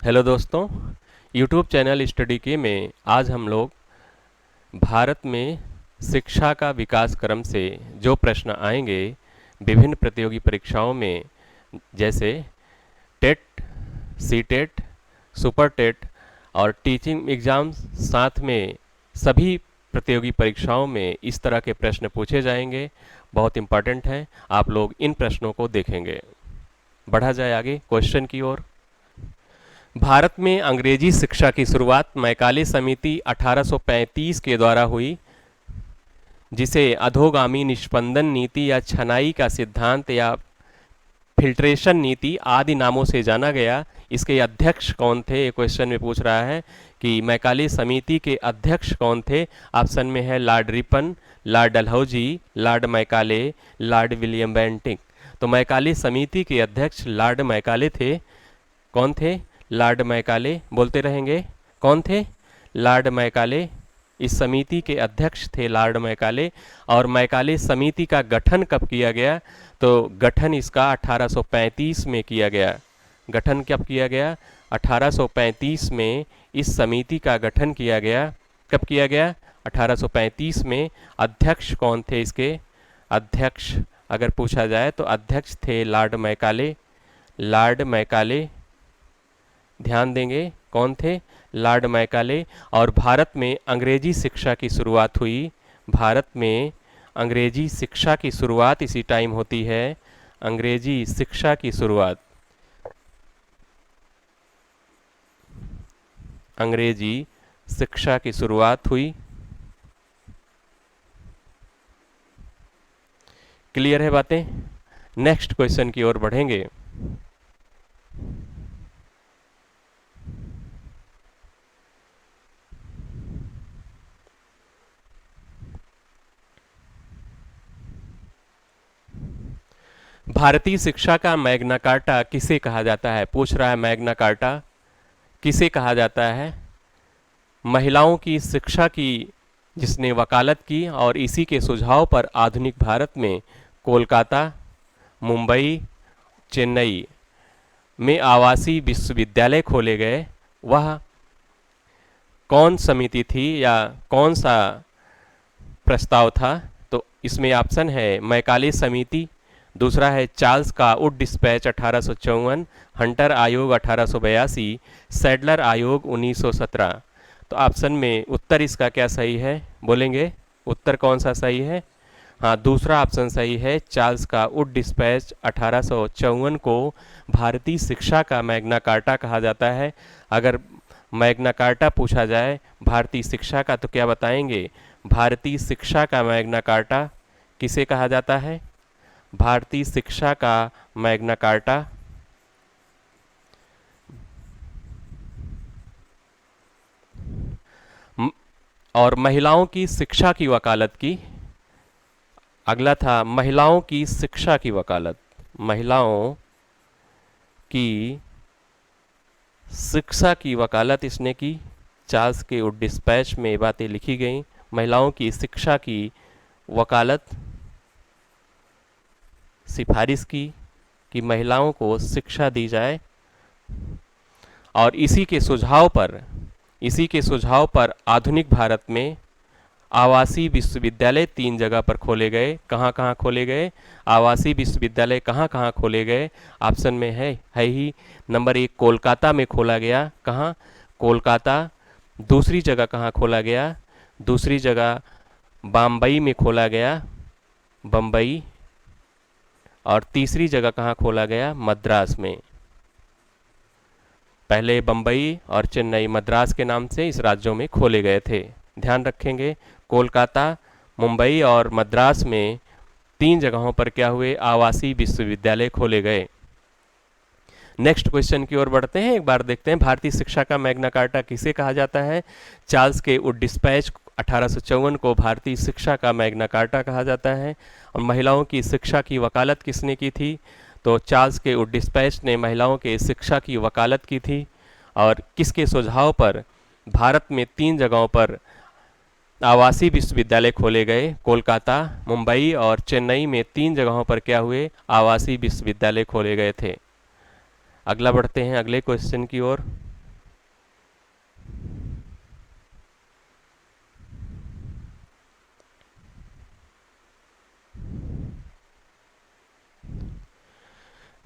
Hello दोस्तों, YouTube channel study के में आज हम लोग भारत में शिक्षा का विकास क्रम से जो प्रश्न आएंगे विभिन्न प्रतियोगी परीक्षाओं में, जैसे TET, C TET, super TET और टीचिंग एग्ज़ाम्स, साथ में सभी प्रतियोगी परीक्षाओं में इस तरह के प्रश्न पूछे जाएंगे। बहुत इम्पॉर्टेंट हैं, आप लोग इन प्रश्नों को देखेंगे। बढ़ा जाए आगे क्वेश्चन की ओर। भारत में अंग्रेजी शिक्षा की शुरुआत मैकाले समिति 1835 के द्वारा हुई, जिसे अधोगामी निष्पंदन नीति या छनाई का सिद्धांत या फिल्ट्रेशन नीति आदि नामों से जाना गया। इसके अध्यक्ष कौन थे, ये क्वेश्चन में पूछ रहा है कि मैकाले समिति के अध्यक्ष कौन थे। ऑप्शन में है Lord Ripon, Lord Dalhousie, Lord Macaulay, Lord William Bentinck. तो मैकाले समिति के अध्यक्ष लॉर्ड मैकाले थे। कौन थे? Lord Macaulay. बोलते रहेंगे, कौन थे? Lord Macaulay. इस समिति के अध्यक्ष थे लॉर्ड मैकाले। और मैकाले समिति का गठन कब किया गया? तो गठन इसका 1835 में किया गया। गठन कब किया गया? 1835 में इस समिति का गठन किया गया। कब किया गया? 1835 में। अध्यक्ष कौन थे इसके? अध्यक्ष अगर पूछा जाए तो अध्यक्ष थे लॉर्ड मैकाले। लॉर्ड मैकाले, ध्यान देंगे, कौन थे? Lord Macaulay. और भारत में अंग्रेजी शिक्षा की शुरुआत हुई। भारत में अंग्रेजी शिक्षा की शुरुआत इसी टाइम होती है। अंग्रेजी शिक्षा की शुरुआत, अंग्रेजी शिक्षा की शुरुआत हुई। क्लियर है बातें? नेक्स्ट क्वेश्चन की ओर बढ़ेंगे। भारतीय शिक्षा का मैग्ना कार्टा किसे कहा जाता है? पूछ रहा है मैग्ना कार्टा किसे कहा जाता है? महिलाओं की शिक्षा की जिसने वकालत की और इसी के सुझाव पर आधुनिक भारत में कोलकाता, मुंबई, चेन्नई में आवासीय विश्वविद्यालय खोले गए, वह कौन समिति थी या कौन सा प्रस्ताव था? तो इसमें ऑप्शन है मैकाले समिति, दूसरा है चार्ल्स का वुड डिस्पैच 1854, हंटर आयोग 1882, सैडलर आयोग 1917। तो ऑप्शन में उत्तर इसका क्या सही है? बोलेंगे उत्तर कौन सा सही है? हाँ, दूसरा ऑप्शन सही है। चार्ल्स का वुड डिस्पैच 1854 को भारतीय शिक्षा का मैग्ना कार्टा कहा जाता है। अगर मैग्ना कार्टा पूछा जाए भारतीय शिक्षा का तो क्या बताएंगे? भारतीय शिक्षा का मैग्ना कार्टा किसे कहा जाता है? भारतीय शिक्षा का मैग्ना कार्टा और महिलाओं की शिक्षा की वकालत की। अगला था महिलाओं की शिक्षा की वकालत। महिलाओं की शिक्षा की वकालत इसने की। चार्ल्स के वुड डिस्पैच में ये बातें लिखी गई। महिलाओं की शिक्षा की वकालत, सिफारिश की कि महिलाओं को शिक्षा दी जाए। और इसी के सुझाव पर आधुनिक भारत में आवासीय विश्वविद्यालय 3 जगह पर खोले गए। कहाँ कहाँ खोले गए? आवासीय विश्वविद्यालय कहाँ कहाँ खोले गए? ऑप्शन में है ही नंबर 1 कोलकाता में खोला गया। कहाँ? कोलकाता। दूसरी जगह कहाँ खोला गया? दूसरी जगह बम्बई में खोला गया, बम्बई। और तीसरी जगह कहाँ खोला गया? मद्रास में। पहले बम्बई और चेन्नई, मद्रास के नाम से इस राज्यों में खोले गए थे। ध्यान रखेंगे, कोलकाता, मुंबई और मद्रास में 3 जगहों पर क्या हुए? आवासीय विश्वविद्यालय खोले गए। नेक्स्ट क्वेश्चन की ओर बढ़ते हैं। एक बार देखते हैं भारतीय शिक्षा का मैग्ना कार्टा किसे कहा जाता है। चार्ल्स के वुड डिस्पैच 1854 को भारतीय शिक्षा का मैग्ना कार्टा कहा जाता है। और महिलाओं की शिक्षा की वकालत किसने की थी? तो चार्ल्स के वुड डिस्पैच ने महिलाओं के शिक्षा की वकालत की थी। और किसके सुझाव पर? भारत में 3 जगहों पर आवासीय विश्वविद्यालय खोले गए। कोलकाता, मुंबई और चेन्नई में 3 जगहों पर क्या हुए? आवासीय विश्वविद्यालय खोले गए थे। अगला बढ़ते हैं अगले क्वेश्चन की ओर।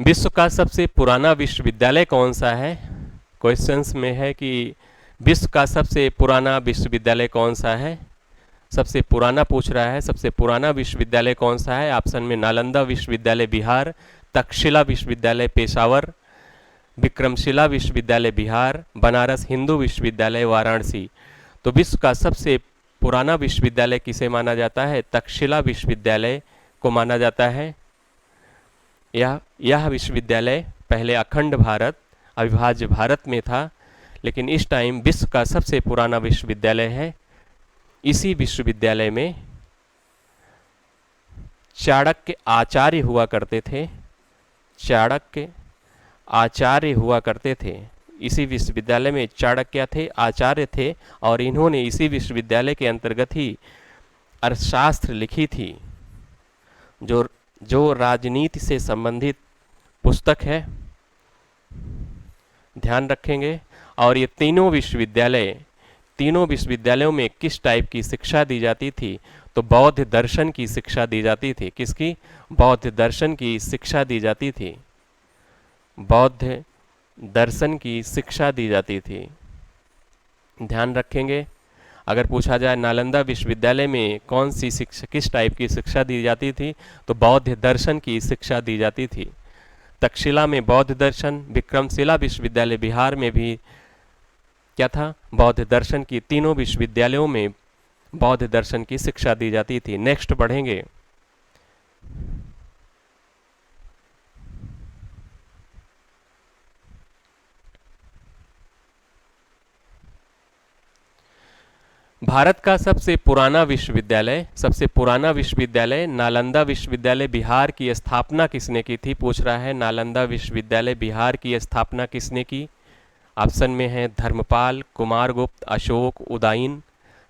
विश्व का सबसे पुराना विश्वविद्यालय कौन सा है? क्वेश्चंस में है कि विश्व का सबसे पुराना विश्वविद्यालय कौन सा है? सबसे पुराना पूछ रहा है, सबसे पुराना विश्वविद्यालय कौन सा है? ऑप्शन में नालंदा विश्वविद्यालय बिहार, तक्षशिला विश्वविद्यालय पेशावर, विक्रमशिला विश्वविद्यालय बिहार, बनारस हिंदू विश्वविद्यालय वाराणसी। तो विश्व का सबसे पुराना विश्वविद्यालय किसे माना जाता है? तक्षशिला विश्वविद्यालय को माना जाता है। यह विश्वविद्यालय पहले अखंड भारत, अविभाज्य भारत में था, लेकिन इस टाइम विश्व का सबसे पुराना विश्वविद्यालय है। इसी विश्वविद्यालय में चाणक्य आचार्य हुआ करते थे। चाणक्य आचार्य हुआ करते थे। इसी विश्वविद्यालय में चाणक्य थे, आचार्य थे, और इन्होंने इसी विश्वविद्यालय के अंतर्गत ही अर्थशास्त्र लिखी थी, जो राजनीति से संबंधित पुस्तक है, ध्यान रखेंगे। और ये तीनों विश्वविद्यालयों में किस टाइप की शिक्षा दी जाती थी? तो बौद्ध दर्शन की शिक्षा दी जाती थी। किसकी? बौद्ध दर्शन की शिक्षा दी जाती थी। बौद्ध दर्शन की शिक्षा दी जाती थी, ध्यान रखेंगे। अगर पूछा जाए नालंदा विश्वविद्यालय में कौन सी शिक्षा, किस टाइप की शिक्षा दी जाती थी? तो बौद्ध दर्शन की शिक्षा दी जाती थी। तक्षशिला में बौद्ध दर्शन, विक्रमशिला विश्वविद्यालय बिहार में भी क्या था? बौद्ध दर्शन की। तीनों विश्वविद्यालयों में बौद्ध दर्शन की शिक्षा दी जाती थी। नेक्स्ट बढ़ेंगे। भारत का सबसे पुराना विश्वविद्यालय नालंदा विश्वविद्यालय बिहार की स्थापना किसने की थी? पूछ रहा है, नालंदा विश्वविद्यालय बिहार की स्थापना किसने की? ऑप्शन में है धर्मपाल, कुमारगुप्त, अशोक, उदयन।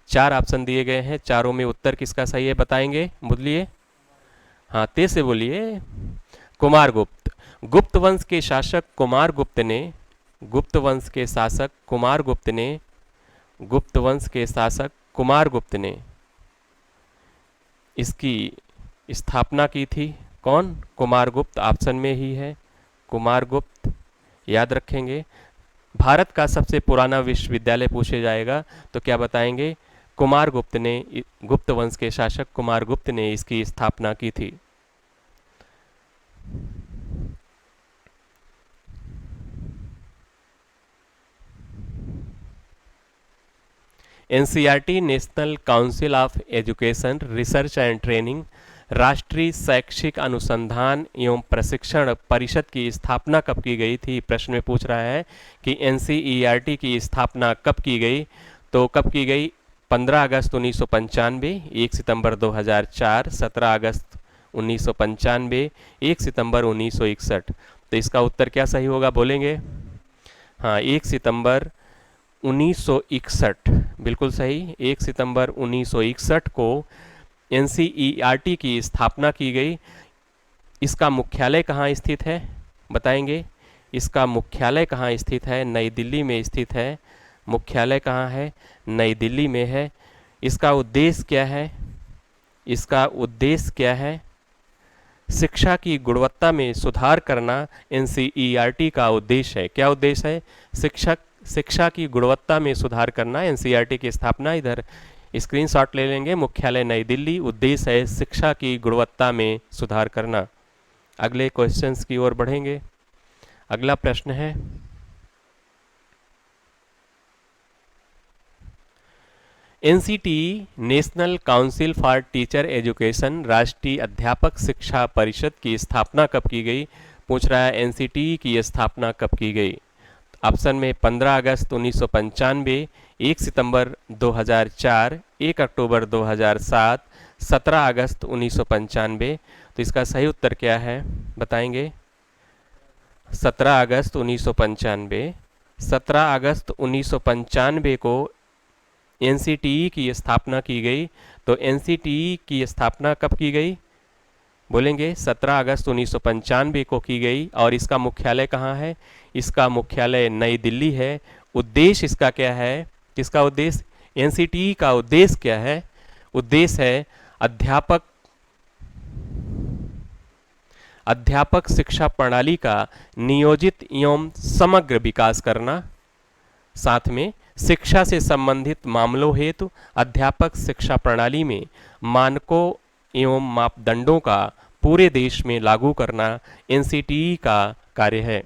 4 ऑप्शन दिए गए हैं, चारों में उत्तर किसका सही है बताएंगे? बोलिए, हाँ तेज से बोलिए। कुमारगुप्त। गुप्त वंश के शासक कुमारगुप्त ने इसकी स्थापना की थी। कौन? कुमारगुप्त। ऑप्शन में ही है कुमारगुप्त, याद रखेंगे। भारत का सबसे पुराना विश्वविद्यालय पूछे जाएगा तो क्या बताएंगे? कुमारगुप्त ने, गुप्त वंश के शासक कुमारगुप्त ने इसकी स्थापना की थी। NCERT national council of education research and training, राष्ट्रीय शैक्षिक अनुसंधान एवं प्रशिक्षण परिषद की स्थापना कब की गई थी? प्रश्न में पूछ रहा है कि एनसीईआरटी की स्थापना कब की गई? तो कब की गई? 15 अगस्त 1995, 1 सितंबर 2004, 17 अगस्त 1995, 1 सितंबर 1961। तो इसका उत्तर क्या सही होगा बोलेंगे? हाँ, 1 सितंबर 1961 बिल्कुल सही। 1 सितंबर 1961 को एनसीईआरटी की स्थापना की गई। इसका मुख्यालय कहाँ स्थित है बताएंगे? इसका मुख्यालय कहाँ स्थित है? नई दिल्ली में स्थित है। मुख्यालय कहाँ है? नई दिल्ली में है। इसका उद्देश्य क्या है? इसका उद्देश्य क्या है? शिक्षा की गुणवत्ता में सुधार करना एनसीईआरटी का उद्देश्य है। क्या उद्देश्य है? शिक्षा की गुणवत्ता में सुधार करना। एनसीईआरटी की स्थापना, इधर स्क्रीनशॉट ले लेंगे। मुख्यालय नई दिल्ली, उद्देश्य है शिक्षा की गुणवत्ता में सुधार करना। अगले क्वेश्चंस की ओर बढ़ेंगे। अगला प्रश्न है, NCTE national council for teacher education, राष्ट्रीय अध्यापक शिक्षा परिषद की स्थापना कब की गई? पूछ रहा है एनसीटीई की स्थापना कब की गई? ऑप्शन में 15 अगस्त 1995, 1 सितंबर 2004, 1 अक्टूबर 2007, 17 अगस्त 1995। तो इसका सही उत्तर क्या है बताएंगे? 17 अगस्त 1995। 17 अगस्त 1995 को एनसीटीई की स्थापना की गई। तो एनसीटीई की स्थापना कब की गई बोलेंगे? 17 अगस्त 1995 को की गई। और इसका मुख्यालय कहाँ है? इसका मुख्यालय नई दिल्ली है। उद्देश्य इसका क्या है? किसका उद्देश्य? एनसीटीई का उद्देश्य क्या है? उद्देश्य है अध्यापक शिक्षा प्रणाली का नियोजित एवं समग्र विकास करना। साथ में शिक्षा से संबंधित मामलों हेतु अध्यापक शिक्षा प्रणाली में मानकों एवं मापदंडों का पूरे देश में लागू करना एनसीटीई का कार्य है,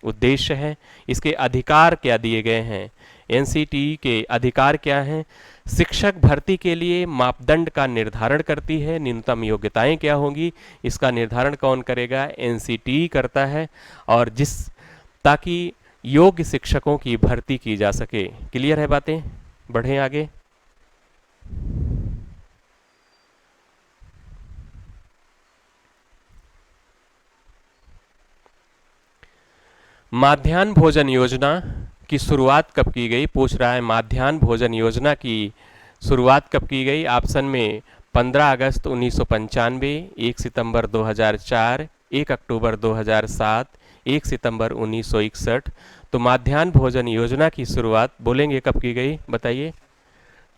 उद्देश्य है। इसके अधिकार क्या दिए गए हैं? एनसीटीई के अधिकार क्या हैं? शिक्षक भर्ती के लिए मापदंड का निर्धारण करती है। न्यूनतम योग्यताएं क्या होंगी, इसका निर्धारण कौन करेगा? एनसीटीई करता है। और ताकि योग्य शिक्षकों की भर्ती की जा सके। क्लियर है बातें? बढ़ें आगे। माध्याह्न भोजन योजना की शुरुआत कब की गई? पूछ रहा है माध्याह्न भोजन योजना की शुरुआत कब की गई? ऑप्शन में 15 अगस्त 1995, 1 सितंबर 2004, 1 अक्टूबर 2007, 1 सितंबर 1961। तो माध्याह्न भोजन योजना की शुरुआत बोलेंगे कब की गई, बताइए।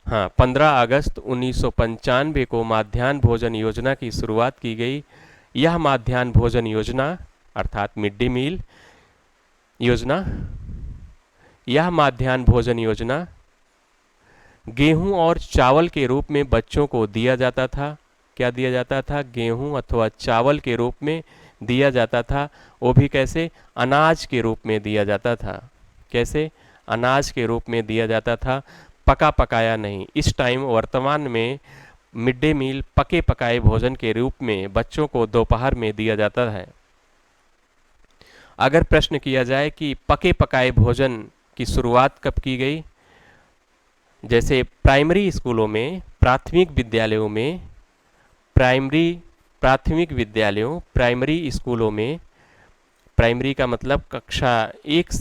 हाँ, 15 अगस्त 1995 को माध्याह्न भोजन योजना की शुरुआत की गई। यह माध्याह्न भोजन योजना अर्थात मिड डे मील योजना, यह माध्याह्न भोजन योजना गेहूं और चावल के रूप में बच्चों को दिया जाता था। क्या दिया जाता था? गेहूं अथवा चावल के रूप में दिया जाता था। वो भी कैसे? अनाज के रूप में दिया जाता था। कैसे? अनाज के रूप में दिया जाता था, पका पकाया नहीं। इस टाइम वर्तमान में मिड डे मील पके पकाए भोजन के रूप में बच्चों को दोपहर में दिया जाता है। अगर प्रश्न किया जाए कि पके पकाए भोजन की शुरुआत कब की गई, जैसे प्राइमरी स्कूलों में, प्राथमिक विद्यालयों में, प्राइमरी स्कूलों में, प्राइमरी का मतलब कक्षा 1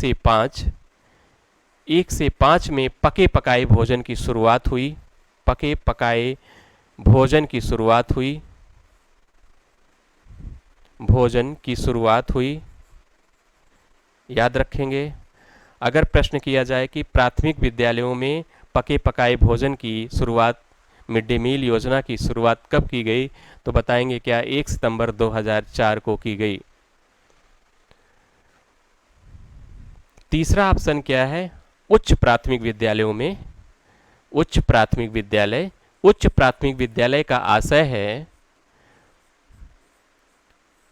से 5 में पके पकाए भोजन की शुरुआत हुई। पके पकाए भोजन की शुरुआत हुई। याद रखेंगे। अगर प्रश्न किया जाए कि प्राथमिक विद्यालयों में पके पकाए भोजन की शुरुआत, मिड डे मील योजना की शुरुआत कब की गई, तो बताएंगे क्या? 1 सितंबर 2004 को की गई। तीसरा ऑप्शन क्या है? उच्च प्राथमिक विद्यालयों में। उच्च प्राथमिक विद्यालय का आशय है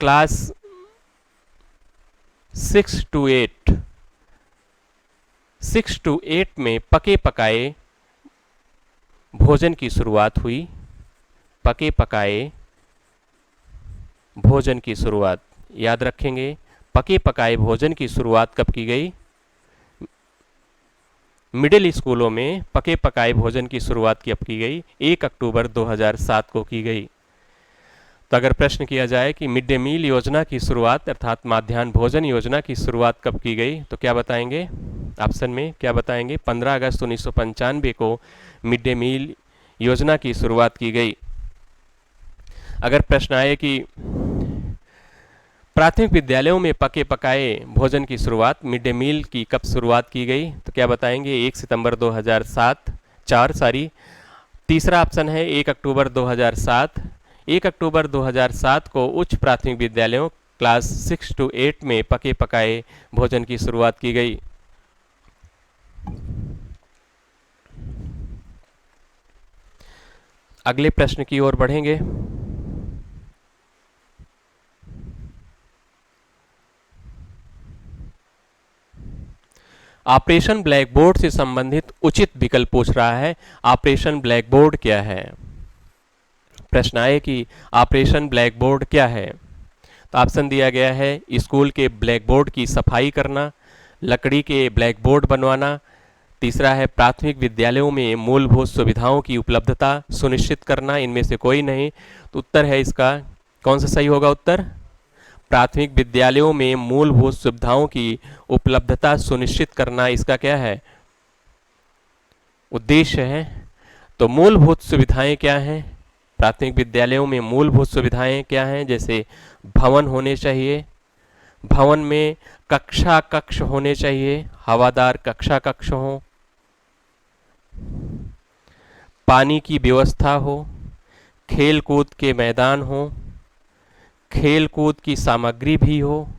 क्लास 6 to 8 में पके पकाए भोजन की शुरुआत हुई। पके पकाए भोजन की शुरुआत याद रखेंगे। पके पकाए भोजन की शुरुआत कब की गई? मिडिल स्कूलों में पके पकाए भोजन की शुरुआत कब की गई? 1 अक्टूबर 2007 को की गई। तो अगर प्रश्न किया जाए कि मिड डे मील योजना की शुरुआत अर्थात माध्याह्न भोजन योजना की शुरुआत कब की गई, तो क्या बताएंगे? ऑप्शन में क्या बताएंगे? 15 अगस्त 1995 को मिड डे मील योजना की शुरुआत की गई। अगर प्रश्न आए कि प्राथमिक विद्यालयों में पके पकाए भोजन की शुरुआत, मिड डे मील की कब शुरुआत की गई, तो क्या बताएंगे? 1 सितंबर 2004। तीसरा ऑप्शन है 1 अक्टूबर 2007। 1 अक्टूबर 2007 को उच्च प्राथमिक विद्यालयों क्लास 6 to 8 में पके पकाए भोजन की शुरुआत की गई। अगले प्रश्न की ओर बढ़ेंगे। ऑपरेशन ब्लैक बोर्ड से संबंधित उचित विकल्प पूछ रहा है। ऑपरेशन ब्लैक बोर्ड क्या है? प्रश्न आए कि ऑपरेशन ब्लैक बोर्ड क्या है, तो ऑप्शन दिया गया है स्कूल के ब्लैक बोर्ड की सफाई करना, लकड़ी के ब्लैक बोर्ड बनवाना, तीसरा है प्राथमिक विद्यालयों में मूलभूत सुविधाओं की उपलब्धता सुनिश्चित करना। इनमें से कोई नहीं, तो उत्तर है इसका कौन सा सही होगा? उत्तर प्राथमिक विद्यालयों में मूलभूत सुविधाओं की उपलब्धता सुनिश्चित करना इसका क्या है? उद्देश्य है। तो मूलभूत सुविधाएं क्या हैं? प्राथमिक विद्यालयों में मूलभूत सुविधाएं क्या हैं? जैसे भवन होने चाहिए, भवन में कक्षा कक्ष होने चाहिए, हवादार कक्षा कक्ष हो, पानी की व्यवस्था हो, खेल कूद के मैदान हो, खेल कूद की सामग्री भी हो,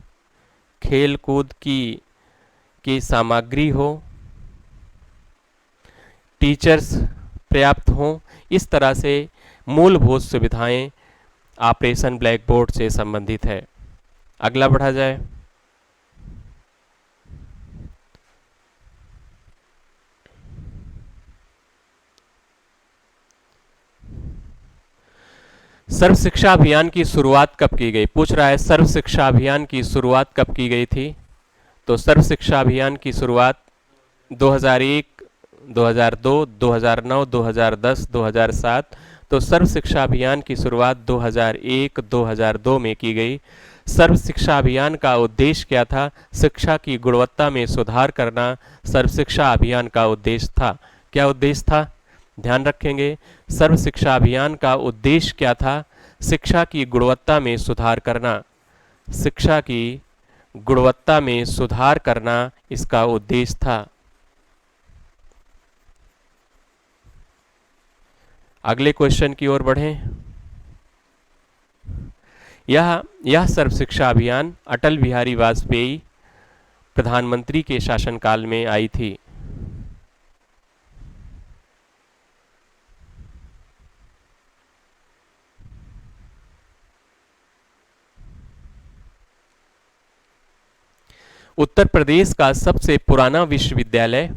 खेल कूद की सामग्री हो, टीचर्स पर्याप्त हों, इस तरह से मूलभूत सुविधाएं ऑपरेशन ब्लैक बोर्ड से संबंधित है। अगला बढ़ा जाए। सर्व शिक्षा अभियान की शुरुआत कब की गई, पूछ रहा है सर्व शिक्षा अभियान की शुरुआत कब की गई थी। तो सर्व शिक्षा अभियान की शुरुआत 2001, 2002, 2009, 2010, 2007। तो सर्व शिक्षा अभियान की शुरुआत 2001, 2002 में की गई। सर्व शिक्षा अभियान का उद्देश्य क्या था, शिक्षा की गुणवत्ता में सुधार करना सर्व शिक्षा अभियान का उद्देश्य था। क्या उद्देश्य था, ध्यान रखेंगे। सर्व शिक्षा अभियान का उद्देश्य क्या था, शिक्षा की गुणवत्ता में सुधार करना, शिक्षा की गुणवत्ता में सुधार करना इसका उद्देश्य था। अगले क्वेश्चन की ओर बढ़ें। यह सर्व शिक्षा अभियान अटल बिहारी वाजपेयी प्रधानमंत्री के शासनकाल में आई थी। उत्तर प्रदेश का सबसे पुराना विश्वविद्यालय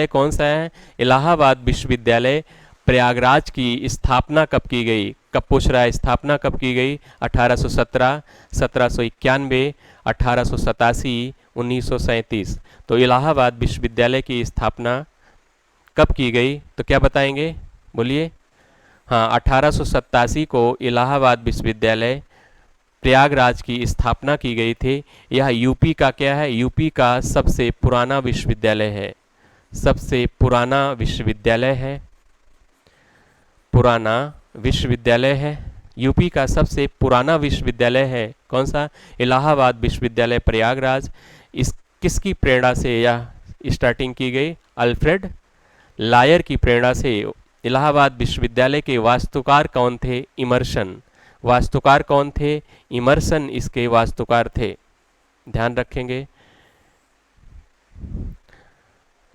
कौन सा है, इलाहाबाद विश्वविद्यालय। प्रयागराज की स्थापना कब की गई, कब पूछ रहा है, स्थापना कब की गई, 1817, 1791, 1887, 1937। तो इलाहाबाद विश्वविद्यालय की स्थापना कब की गई, तो क्या बताएंगे, बोलिए। हाँ, 1887 को इलाहाबाद विश्वविद्यालय प्रयागराज की स्थापना की गई थी। यह यूपी का क्या है, यूपी का सबसे पुराना विश्वविद्यालय है, सबसे पुराना विश्वविद्यालय है, पुराना विश्वविद्यालय है। यूपी का सबसे पुराना विश्वविद्यालय है कौन सा, इलाहाबाद विश्वविद्यालय प्रयागराज। इस किसकी प्रेरणा से यह स्टार्टिंग की गई, अल्फ्रेड लायर की प्रेरणा से। इलाहाबाद विश्वविद्यालय के वास्तुकार कौन थे, इमर्सन। वास्तुकार कौन थे, इमर्सन इसके वास्तुकार थे, ध्यान रखेंगे।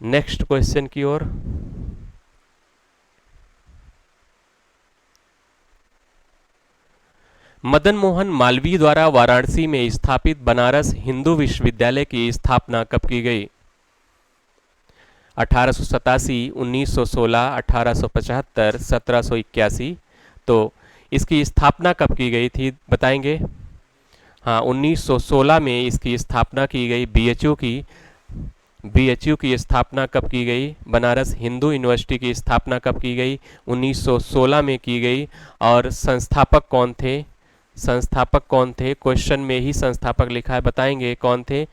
नेक्स्ट क्वेश्चन की ओर। मदन मोहन मालवीय द्वारा वाराणसी में स्थापित बनारस हिंदू विश्वविद्यालय की स्थापना कब की गई, 1887, 1916, 1875, 1781। तो इसकी स्थापना कब की गई थी, बताएंगे। हाँ, 1916 में इसकी स्थापना की गई। बीएचयू की स्थापना कब की गई, बनारस हिंदू यूनिवर्सिटी की स्थापना कब की गई, 1916 में की गई। और संस्थापक कौन थे, संस्थापक कौन थे, क्वेश्चन में ही संस्थापक लिखा है, बताएंगे कौन थे।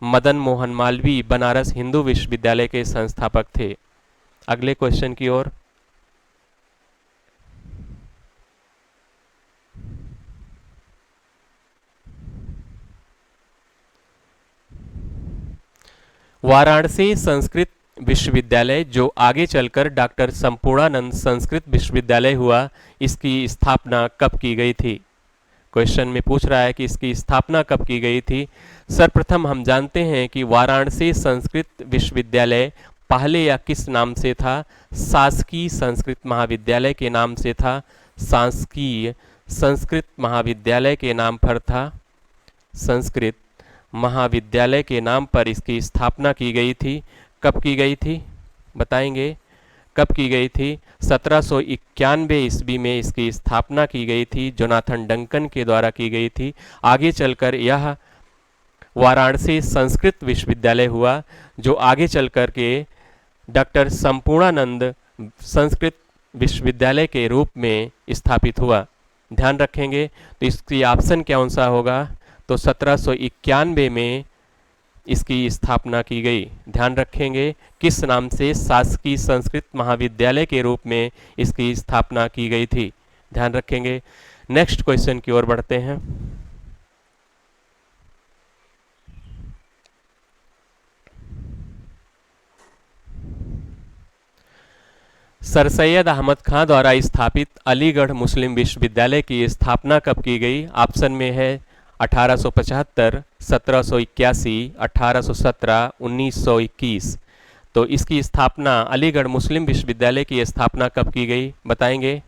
मदन मोहन मालवीय बनारस हिंदू विश्वविद्यालय के संस्थापक थे। अगले क्वेश्चन की ओर। वाराणसी संस्कृत विश्वविद्यालय, जो आगे चलकर डॉक्टर संपूर्णानंद संस्कृत विश्वविद्यालय हुआ, इसकी स्थापना कब की गई थी। क्वेश्चन में पूछ रहा है कि इसकी स्थापना कब की गई थी। सर्वप्रथम हम जानते हैं कि वाराणसी संस्कृत विश्वविद्यालय पहले या किस नाम से था, शासकीय संस्कृत महाविद्यालय के नाम से था, शासकीय संस्कृत महाविद्यालय के नाम पर था, संस्कृत महाविद्यालय के नाम पर इसकी स्थापना की गई थी। कब की गई थी, बताएंगे कब की गई थी। 1791 ईस्वी में इसकी स्थापना की गई थी, जोनाथन डंकन के द्वारा की गई थी। आगे चलकर यह वाराणसी संस्कृत विश्वविद्यालय हुआ, जो आगे चलकर के डॉक्टर संपूर्णानंद संस्कृत विश्वविद्यालय के रूप में स्थापित हुआ, ध्यान रखेंगे। तो इसकी ऑप्शन क्या सा होगा, तो 1791 में इसकी स्थापना की गई, ध्यान रखेंगे। किस नाम से, शासकीय संस्कृत महाविद्यालय के रूप में इसकी स्थापना की गई थी, ध्यान रखेंगे। नेक्स्ट क्वेश्चन की ओर बढ़ते हैं। सर सैयद अहमद खां द्वारा स्थापित अलीगढ़ मुस्लिम विश्वविद्यालय की स्थापना कब की गई? ऑप्शन में है 1875, 1781, 1817, 1921। तो इसकी स्थापना अलीगढ़ मुस्लिम विश्वविद्यालय की स्थापना कब की गई बताएंगे?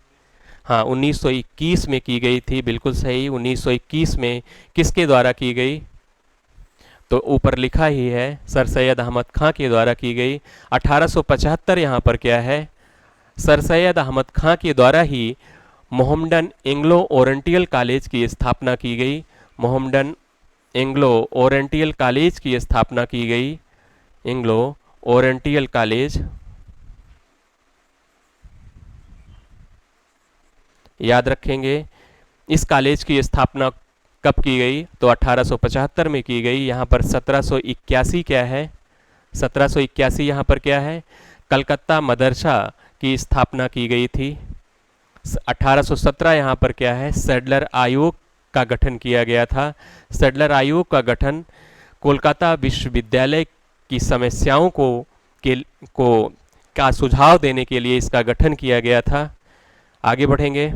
हाँ, 1921 में की गई थी, बिल्कुल सही। 1921 में किसके द्वारा की गई? तो ऊपर लिखा ही है, सर सैयद अहमद खां के द्वारा की गई। 1875 यहाँ पर क्या है? सर सैयद अहमद खां के द्वारा ही मोहम्मडन एंग्लो ओरिएंटल कॉलेज की स्थापना की गई। मोहम्मडन एंग्लो ओरिएंटल कॉलेज की स्थापना की गई। एंग्लो ओरिएंटल कॉलेज, याद रखेंगे। इस कॉलेज की स्थापना कब की गई? तो 1875 में की गई। यहाँ पर 1781 क्या है? 1781 यहाँ पर क्या है? कलकत्ता मदरसा की स्थापना की गई थी। 1817 यहाँ पर क्या है? सैडलर आयोग का गठन किया गया था। सैडलर आयोग का गठन कोलकाता विश्वविद्यालय की समस्याओं को का सुझाव देने के लिए इसका गठन किया गया था। आगे बढ़ेंगे।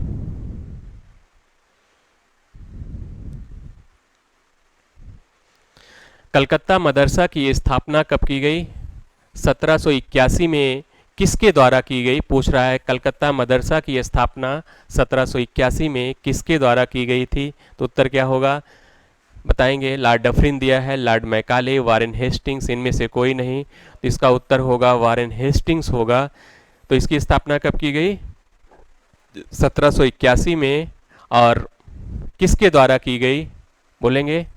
कलकत्ता मदरसा की स्थापना कब की गई? 1781 में किसके द्वारा की गई? पूछ रहा है। कलकत्ता मदरसा की स्थापना 1781 में किसके द्वारा की गई थी? तो उत्तर क्या होगा बताएंगे? लॉर्ड डफरिन दिया है, लॉर्ड मैकाले, वारेन हेस्टिंग्स, इनमें से कोई नहीं। तो इसका उत्तर होगा वारेन हेस्टिंग्स होगा। तो इसकी स्थापना कब की गई? 1781 में। और किसके द्वारा की गई बोलेंगे?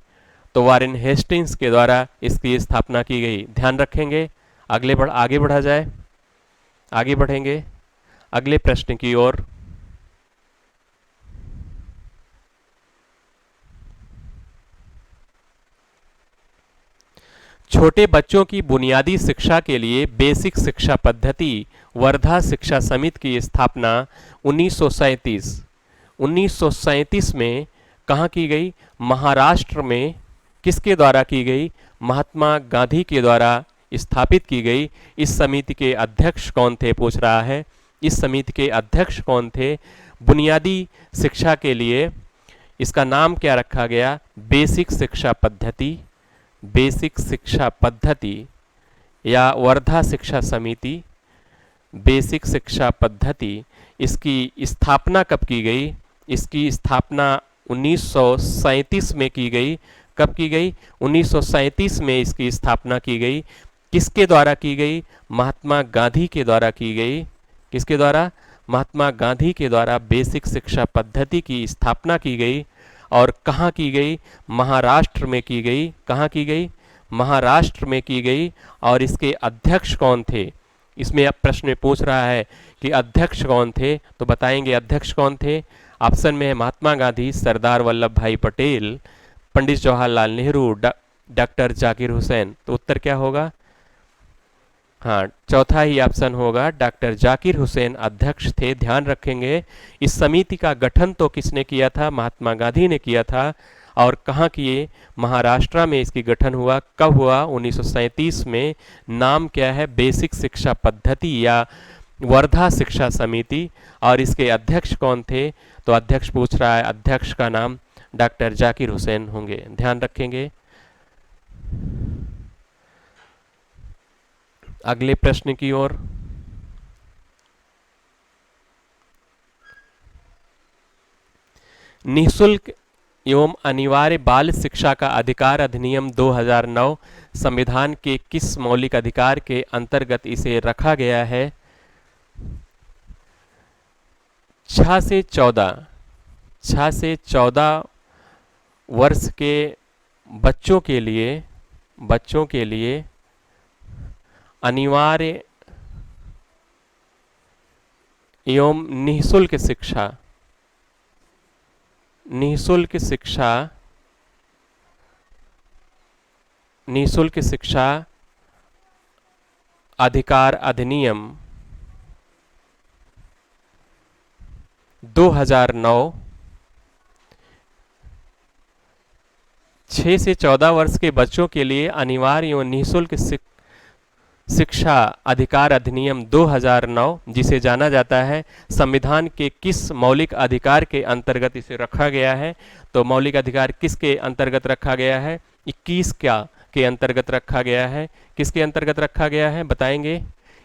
तो वारेन हेस्टिंग्स के द्वारा इसकी स्थापना की गई। ध्यान रखेंगे। आगे बढ़ा जाए। आगे बढ़ेंगे अगले प्रश्न की ओर। छोटे बच्चों की बुनियादी शिक्षा के लिए बेसिक शिक्षा पद्धति वर्धा शिक्षा समिति की स्थापना 1937 में कहाँ की गई? महाराष्ट्र में। किसके द्वारा की गई? महात्मा गांधी के द्वारा स्थापित की गई। इस समिति के अध्यक्ष कौन थे पूछ रहा है। इस समिति के अध्यक्ष कौन थे? बुनियादी शिक्षा के लिए इसका नाम क्या रखा गया? बेसिक शिक्षा पद्धति। बेसिक शिक्षा पद्धति या वर्धा शिक्षा समिति, बेसिक शिक्षा पद्धति। इसकी स्थापना कब की गई? इसकी स्थापना 1937 में की गई। कब की गई? 1937 में इसकी स्थापना की गई। किसके द्वारा की गई? महात्मा गांधी के द्वारा की गई। किसके द्वारा? महात्मा गांधी के द्वारा बेसिक शिक्षा पद्धति की स्थापना की गई। और कहाँ की गई? महाराष्ट्र में की गई। कहाँ की गई? महाराष्ट्र में की गई। और इसके अध्यक्ष कौन थे? इसमें अब प्रश्न पूछ रहा है कि अध्यक्ष कौन थे, तो बताएंगे अध्यक्ष कौन थे। ऑप्शन में है महात्मा गांधी, सरदार वल्लभ भाई पटेल, पंडित जवाहरलाल नेहरू, डॉक्टर जाकिर हुसैन। तो उत्तर क्या होगा? हाँ, चौथा ही ऑप्शन होगा, डॉक्टर जाकिर हुसैन अध्यक्ष थे। ध्यान रखेंगे। इस समिति का गठन तो किसने किया था? महात्मा गांधी ने किया था। और कहाँ किए? महाराष्ट्र में इसकी गठन हुआ। कब हुआ? 1937 में। नाम क्या है? बेसिक शिक्षा पद्धति या वर्धा शिक्षा समिति। और इसके अध्यक्ष कौन थे? तो अध्यक्ष पूछ रहा है, अध्यक्ष का नाम डॉक्टर जाकिर हुसैन होंगे। ध्यान रखेंगे। अगले प्रश्न की ओर। निःशुल्क एवं अनिवार्य बाल शिक्षा का अधिकार अधिनियम 2009 संविधान के किस मौलिक अधिकार के अंतर्गत इसे रखा गया है? 6 से 14 वर्ष के बच्चों के लिए अनिवार्य एवं निःशुल्क शिक्षा अधिकार अधिनियम 2009 6 से 14 वर्ष के बच्चों के लिए अनिवार्य एवं निःशुल्क शिक्षा अधिकार अधिनियम 2009, जिसे जाना जाता है संविधान के किस मौलिक अधिकार के अंतर्गत इसे रखा गया है? तो मौलिक अधिकार किसके अंतर्गत रखा गया है? 21 क्या के अंतर्गत रखा गया है? किसके अंतर्गत रखा गया है बताएंगे?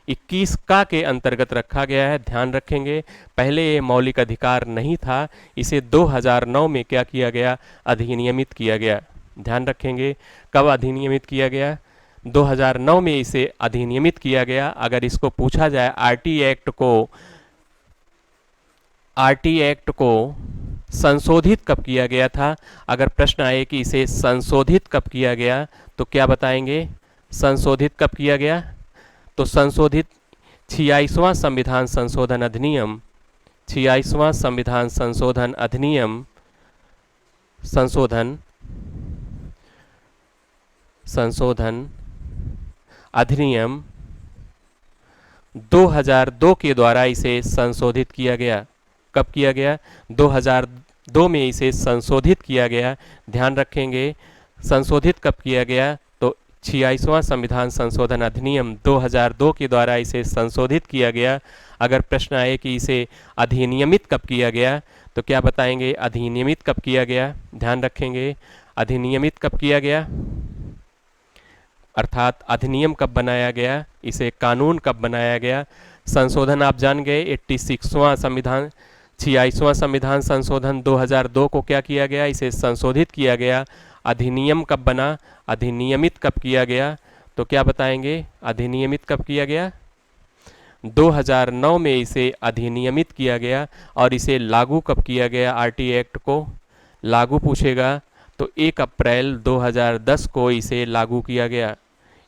21 का के अंतर्गत रखा गया है। ध्यान रखेंगे, पहले ये मौलिक अधिकार नहीं था, इसे 2009 में क्या किया गया? अधिनियमित किया गया। ध्यान रखेंगे, कब अधिनियमित किया गया? 2009 में इसे अधिनियमित किया गया। अगर इसको पूछा जाए आरटी एक्ट को संशोधित कब किया गया था, अगर प्रश्न आए कि इसे संशोधित कब किया गया, तो क्या बताएंगे? संशोधित कब किया गया? तो संशोधित 86वां संविधान संशोधन अधिनियम, 86वां संविधान संशोधन अधिनियम संशोधन अधिनियम 2002 के द्वारा इसे संशोधित किया गया। कब किया गया? 2002 में इसे संशोधित किया गया। ध्यान रखेंगे, संशोधित कब किया गया? तो 86वां संविधान संशोधन अधिनियम 2002 के द्वारा इसे संशोधित किया गया। अगर प्रश्न आए कि इसे अधिनियमित कब किया गया, तो क्या बताएंगे? अधिनियमित कब किया गया? ध्यान रखेंगे, अधिनियमित कब किया गया, अर्थात अधिनियम कब बनाया गया, इसे कानून कब बनाया गया। संशोधन आप जान गए, 86वां संविधान संशोधन 2002 को क्या किया गया? इसे संशोधित किया गया। अधिनियम कब बना? अधिनियमित कब किया गया? तो क्या बताएंगे? अधिनियमित कब किया गया? 2009 में इसे अधिनियमित किया गया। और इसे लागू कब किया गया? आरटी एक्ट को लागू पूछेगा तो 1 अप्रैल 2010 को इसे लागू किया गया।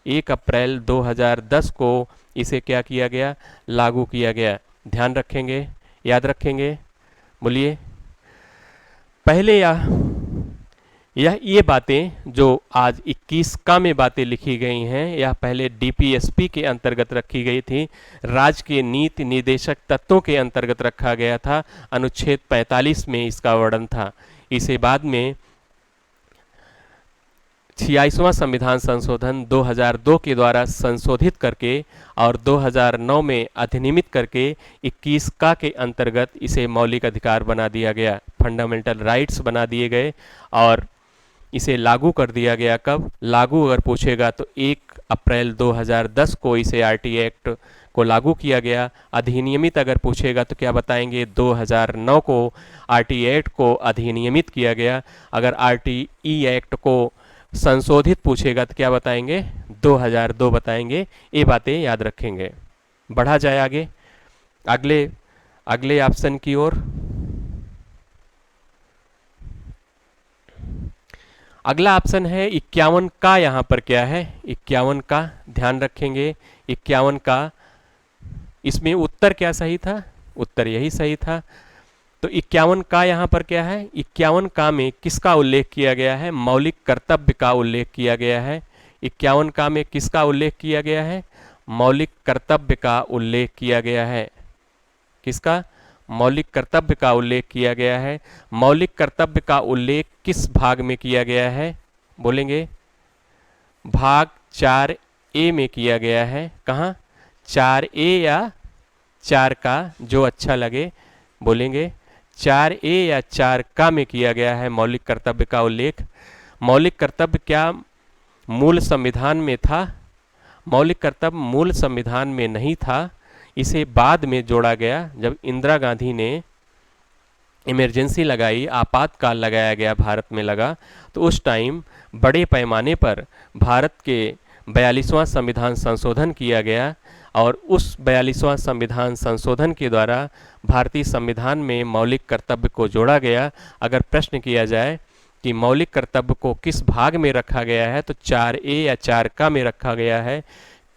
1 अप्रैल 2010 को इसे क्या किया गया? लागू किया गया। ध्यान रखेंगे, याद रखेंगे, बोलिए। पहले ये बातें जो आज 21 का में बातें लिखी गई हैं, यह पहले डीपीएसपी के अंतर्गत रखी गई थी, राज्य के नीति निर्देशक तत्वों के अंतर्गत रखा गया था। अनुच्छेद 45 में इसका वर्णन था। इसे बाद में 86वां संविधान संशोधन 2002 के द्वारा संशोधित करके और 2009 में अधिनियमित करके 21 का के अंतर्गत इसे मौलिक अधिकार बना दिया गया, फंडामेंटल राइट्स बना दिए गए और इसे लागू कर दिया गया। कब लागू अगर पूछेगा तो 1 अप्रैल 2010 को इसे आरटी एक्ट को लागू किया गया। अधिनियमित अगर पूछेगा तो क्या बताएंगे? 2009 को आरटी एक्ट को अधिनियमित किया गया। अगर आरटीई एक्ट को संशोधित पूछेगा तो क्या बताएंगे? 2002 बताएंगे। ये बातें याद रखेंगे। बढ़ा जाए आगे अगले ऑप्शन की ओर। अगला ऑप्शन है 51 का। यहाँ पर क्या है? 51 का। ध्यान रखेंगे, 51 का। इसमें उत्तर क्या सही था? उत्तर यही सही था। तो 51 का यहाँ पर क्या है? 51 का में किसका उल्लेख किया गया है? मौलिक कर्तव्य का उल्लेख किया गया है। 51 का में किसका उल्लेख किया गया है? मौलिक कर्तव्य का उल्लेख किया गया है। किसका? मौलिक कर्तव्य का उल्लेख किया गया है। मौलिक कर्तव्य का उल्लेख किस भाग में किया गया है? बोलेंगे भाग 4A में किया गया है। कहाँ? 4A या 4 का, जो अच्छा लगे बोलेंगे। 4A या 4 का में किया गया है मौलिक कर्तव्य का उल्लेख। मौलिक कर्तव्य क्या मूल संविधान में था? मौलिक कर्तव्य मूल संविधान में नहीं था, इसे बाद में जोड़ा गया। जब इंदिरा गांधी ने इमरजेंसी लगाई, आपातकाल लगाया गया, भारत में लगा, तो उस टाइम बड़े पैमाने पर भारत के 42वां संविधान संशोधन किया गया और उस 42वां संविधान संशोधन के द्वारा भारतीय संविधान में मौलिक कर्तव्य को जोड़ा गया। अगर प्रश्न किया जाए कि मौलिक कर्तव्य को किस भाग में रखा गया है, तो 4A या 4 का में रखा गया है।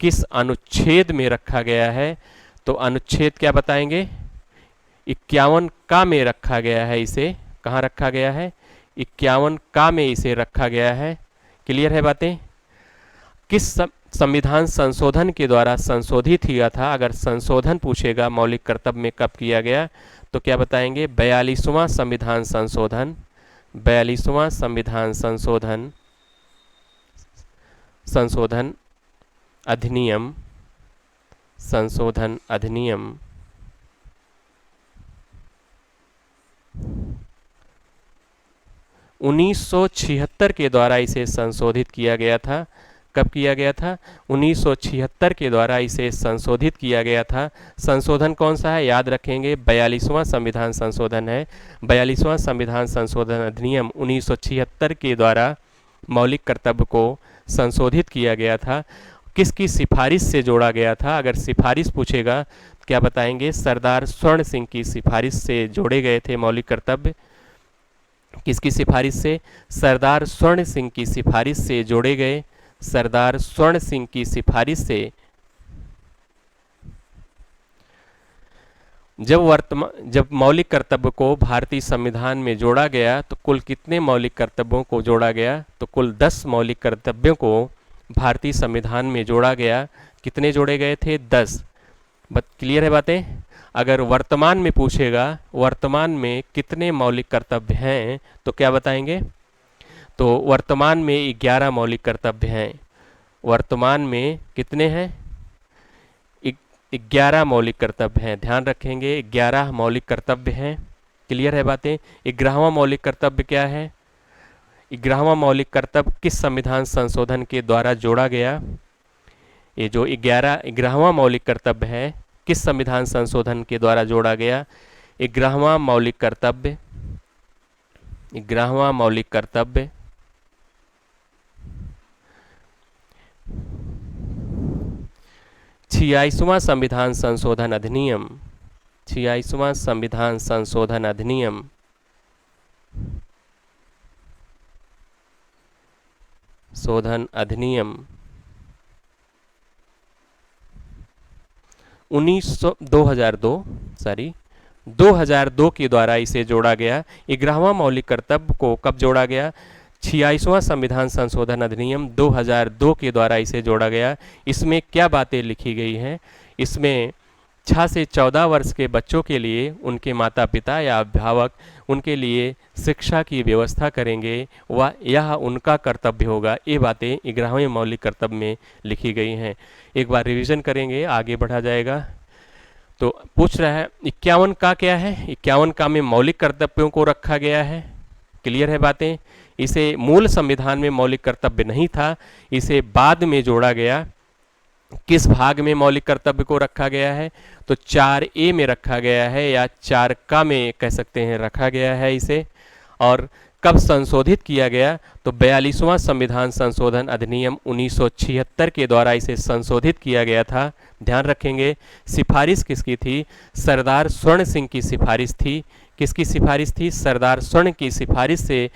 किस अनुच्छेद में रखा गया है? तो अनुच्छेद क्या बताएंगे? 51 का में रखा गया है। इसे कहाँ रखा गया है? 51 का में इसे रखा गया है। क्लियर है बातें? किस संविधान संशोधन के द्वारा संशोधित हुआ था? अगर संशोधन पूछेगा मौलिक कर्तव्य में कब किया गया, तो क्या बताएंगे? 42वां संविधान संशोधन, 42वां संविधान संशोधन अधिनियम संशोधन अधिनियम 1976 के द्वारा इसे संशोधित किया गया था। कब किया गया था? 1976 के द्वारा इसे संशोधित किया गया था। संशोधन कौन सा है? याद रखेंगे, 42वां संविधान संशोधन है। 42वां संविधान संशोधन अधिनियम 1976 के द्वारा मौलिक कर्तव्य को संशोधित किया गया था। किसकी सिफारिश से जोड़ा गया था? अगर सिफारिश पूछेगा क्या बताएंगे? सरदार स्वर्ण सिंह की सिफारिश से जोड़े गए थे मौलिक कर्तव्य। किसकी सिफारिश से? सरदार स्वर्ण सिंह की सिफारिश से जोड़े गए। सरदार स्वर्ण सिंह की सिफारिश से जब मौलिक कर्तव्य को भारतीय संविधान में जोड़ा गया तो कुल कितने मौलिक कर्तव्यों को जोड़ा गया? तो कुल 10 मौलिक कर्तव्यों को भारतीय संविधान में जोड़ा गया। कितने जोड़े गए थे? 10। क्लियर है बातें? अगर वर्तमान में पूछेगा वर्तमान में कितने मौलिक कर्तव्य हैं तो क्या बताएंगे? तो वर्तमान में 11 मौलिक कर्तव्य हैं। वर्तमान में कितने हैं? 11 मौलिक कर्तव्य हैं। ध्यान रखेंगे, 11 मौलिक कर्तव्य हैं। क्लियर है बातें? 11वां मौलिक कर्तव्य क्या है? 11वां मौलिक कर्तव्य किस संविधान संशोधन के द्वारा जोड़ा गया? ये जो 11वां मौलिक कर्तव्य है किस संविधान संशोधन के द्वारा जोड़ा गया? 11वां मौलिक कर्तव्य 11वां मौलिक कर्तव्य 86वां संविधान संशोधन अधिनियम 86वां संविधान संशोधन अधिनियम 2002 के द्वारा इसे जोड़ा गया। 11वां मौलिक कर्तव्य को कब जोड़ा गया? 86वां संविधान संशोधन अधिनियम 2002 के द्वारा इसे जोड़ा गया। इसमें क्या बातें लिखी गई हैं? इसमें 6 से 14 वर्ष के बच्चों के लिए उनके माता पिता या अभिभावक उनके लिए शिक्षा की व्यवस्था करेंगे, वह यह उनका कर्तव्य होगा। ये बातें 11वें मौलिक कर्तव्य में लिखी गई हैं। एक बार रिवीजन करेंगे, आगे बढ़ा जाएगा। तो पूछ रहा है 51 का क्या है? 51 का में मौलिक कर्तव्यों को रखा गया है। क्लियर है बातें? इसे मूल संविधान में मौलिक कर्तव्य नहीं था, इसे बाद में जोड़ा गया। किस भाग में मौलिक कर्तव्य को रखा गया है? तो 4A में रखा गया है, या 4 का में कह सकते हैं रखा गया है इसे। और कब संशोधित किया गया? तो 42वां संविधान संशोधन अधिनियम 1976 के द्वारा इसे संशोधित किया गया था। ध्यान रखेंगे, सिफारिश किसकी थी? सरदार स्वर्ण सिंह की सिफारिश थी। किसकी सिफारिश थी? सरदार स्वर्ण की सिफारिश से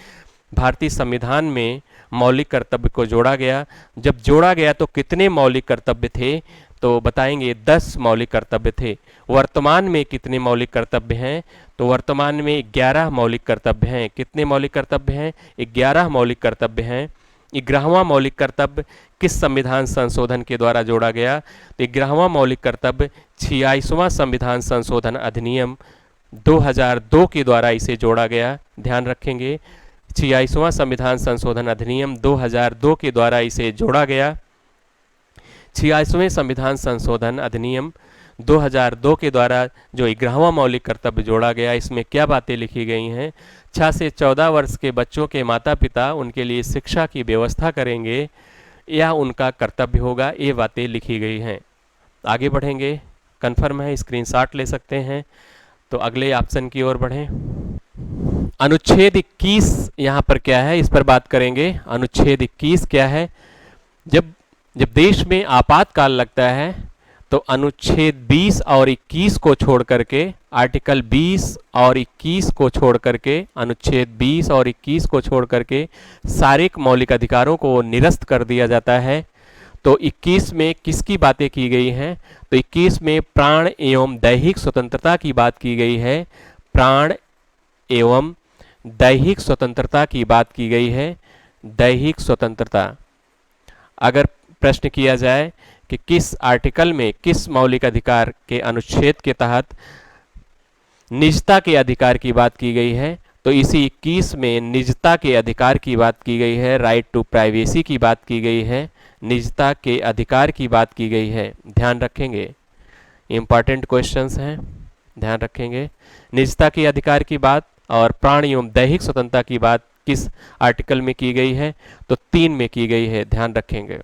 भारतीय संविधान में मौलिक कर्तव्य को जोड़ा गया। जब जोड़ा गया तो कितने मौलिक कर्तव्य थे? तो बताएंगे 10 मौलिक कर्तव्य थे। वर्तमान में कितने मौलिक कर्तव्य हैं? तो वर्तमान में 11 मौलिक कर्तव्य हैं। कितने मौलिक कर्तव्य हैं? 11 मौलिक कर्तव्य हैं। 11वां मौलिक कर्तव्य किस संविधान संशोधन के द्वारा जोड़ा गया? तो 11वां मौलिक कर्तव्य 86वां संविधान संशोधन अधिनियम 2002 के द्वारा इसे जोड़ा गया। ध्यान रखेंगे, 86वां संविधान संशोधन अधिनियम 2002 के द्वारा इसे जोड़ा गया। 86वें संविधान संशोधन अधिनियम 2002 के द्वारा जो 11वां मौलिक कर्तव्य जोड़ा गया, इसमें क्या बातें लिखी गई हैं? 6 से 14 वर्ष के बच्चों के माता पिता उनके लिए शिक्षा की व्यवस्था करेंगे, यह उनका कर्तव्य होगा। ये बातें लिखी गई हैं। आगे बढ़ेंगे, कन्फर्म है, स्क्रीनशॉट ले सकते हैं। तो अगले ऑप्शन की ओर बढ़ें। अनुच्छेद 21 यहाँ पर क्या है, इस पर बात करेंगे। अनुच्छेद 21 क्या है? जब देश में आपातकाल लगता है तो अनुच्छेद 20 और 21 को छोड़ करके, आर्टिकल 20 और 21 को छोड़ करके, अनुच्छेद 20 और 21 को छोड़ करके सारे मौलिक अधिकारों को निरस्त कर दिया जाता है। तो 21 में किसकी बातें की गई हैं? तो 21 में प्राण एवं दैहिक स्वतंत्रता की बात की गई है। प्राण एवं दैहिक स्वतंत्रता की बात की गई है। दैहिक स्वतंत्रता। अगर प्रश्न किया जाए कि किस आर्टिकल में, किस मौलिक अधिकार के अनुच्छेद के तहत निजता के अधिकार की बात की गई है, तो इसी 21 में निजता के अधिकार की बात की गई है। राइट टू प्राइवेसी की बात की गई है, निजता के अधिकार की बात की गई है। ध्यान रखेंगे, इम्पॉर्टेंट क्वेश्चंस हैं, ध्यान रखेंगे। निजता के अधिकार की बात और प्राण एवं दैहिक स्वतंत्रता की बात किस आर्टिकल में की गई है? तो 3 में की गई है, ध्यान रखेंगे।